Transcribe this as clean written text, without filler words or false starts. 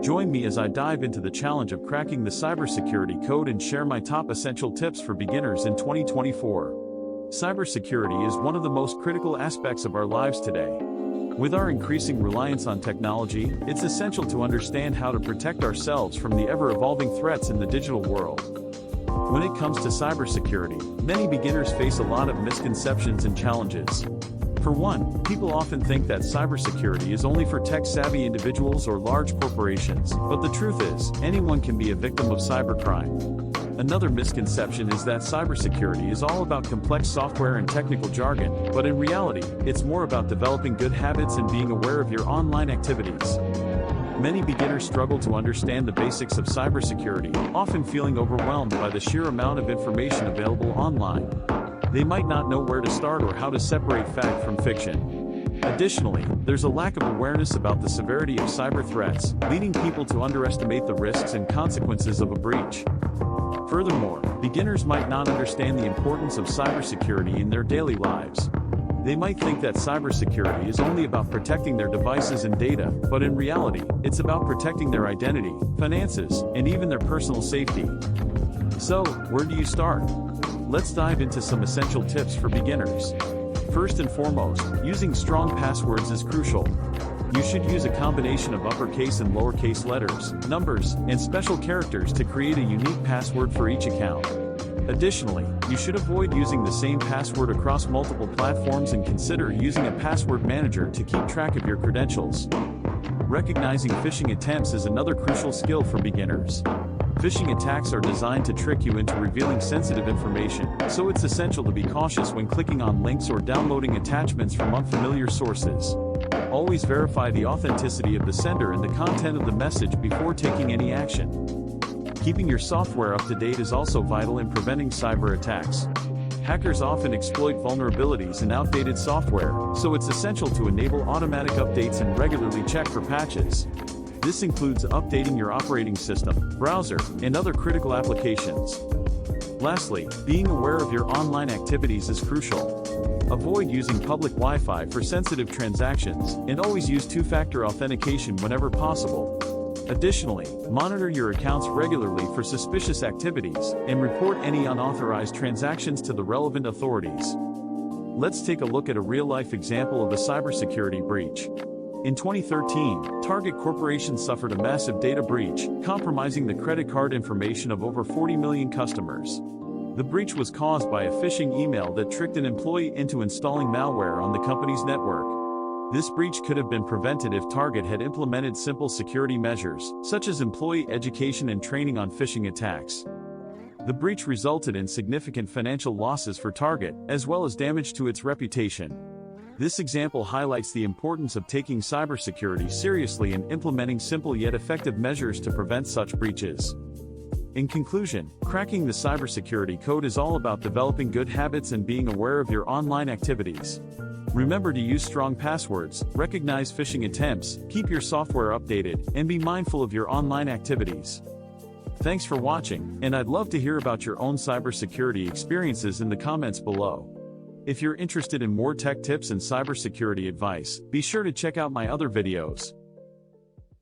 Join me as I dive into the challenge of cracking the cybersecurity code and share my top essential tips for beginners in 2024. Cybersecurity is one of the most critical aspects of our lives today. With our increasing reliance on technology, it's essential to understand how to protect ourselves from the ever-evolving threats in the digital world. When it comes to cybersecurity, many beginners face a lot of misconceptions and challenges. For one, people often think that cybersecurity is only for tech-savvy individuals or large corporations, but the truth is, anyone can be a victim of cybercrime. Another misconception is that cybersecurity is all about complex software and technical jargon, but in reality, it's more about developing good habits and being aware of your online activities. Many beginners struggle to understand the basics of cybersecurity, often feeling overwhelmed by the sheer amount of information available online. They might not know where to start or how to separate fact from fiction. Additionally, there's a lack of awareness about the severity of cyber threats, leading people to underestimate the risks and consequences of a breach. Furthermore, beginners might not understand the importance of cybersecurity in their daily lives. They might think that cybersecurity is only about protecting their devices and data, but in reality, it's about protecting their identity, finances, and even their personal safety. So, where do you start? Let's dive into some essential tips for beginners. First and foremost, using strong passwords is crucial. You should use a combination of uppercase and lowercase letters, numbers, and special characters to create a unique password for each account. Additionally, you should avoid using the same password across multiple platforms and consider using a password manager to keep track of your credentials. Recognizing phishing attempts is another crucial skill for beginners. Phishing attacks are designed to trick you into revealing sensitive information, so it's essential to be cautious when clicking on links or downloading attachments from unfamiliar sources. Always verify the authenticity of the sender and the content of the message before taking any action. Keeping your software up to date is also vital in preventing cyber attacks. Hackers often exploit vulnerabilities in outdated software, so it's essential to enable automatic updates and regularly check for patches. This includes updating your operating system, browser, and other critical applications. Lastly, being aware of your online activities is crucial. Avoid using public Wi-Fi for sensitive transactions, and always use two-factor authentication whenever possible. Additionally, monitor your accounts regularly for suspicious activities, and report any unauthorized transactions to the relevant authorities. Let's take a look at a real-life example of a cybersecurity breach. In 2013, Target Corporation suffered a massive data breach, compromising the credit card information of over 40 million customers. The breach was caused by a phishing email that tricked an employee into installing malware on the company's network. This breach could have been prevented if Target had implemented simple security measures, such as employee education and training on phishing attacks. The breach resulted in significant financial losses for Target, as well as damage to its reputation. This example highlights the importance of taking cybersecurity seriously and implementing simple yet effective measures to prevent such breaches. In conclusion, cracking the cybersecurity code is all about developing good habits and being aware of your online activities. Remember to use strong passwords, recognize phishing attempts, keep your software updated, and be mindful of your online activities. Thanks for watching, and I'd love to hear about your own cybersecurity experiences in the comments below. If you're interested in more tech tips and cybersecurity advice, be sure to check out my other videos.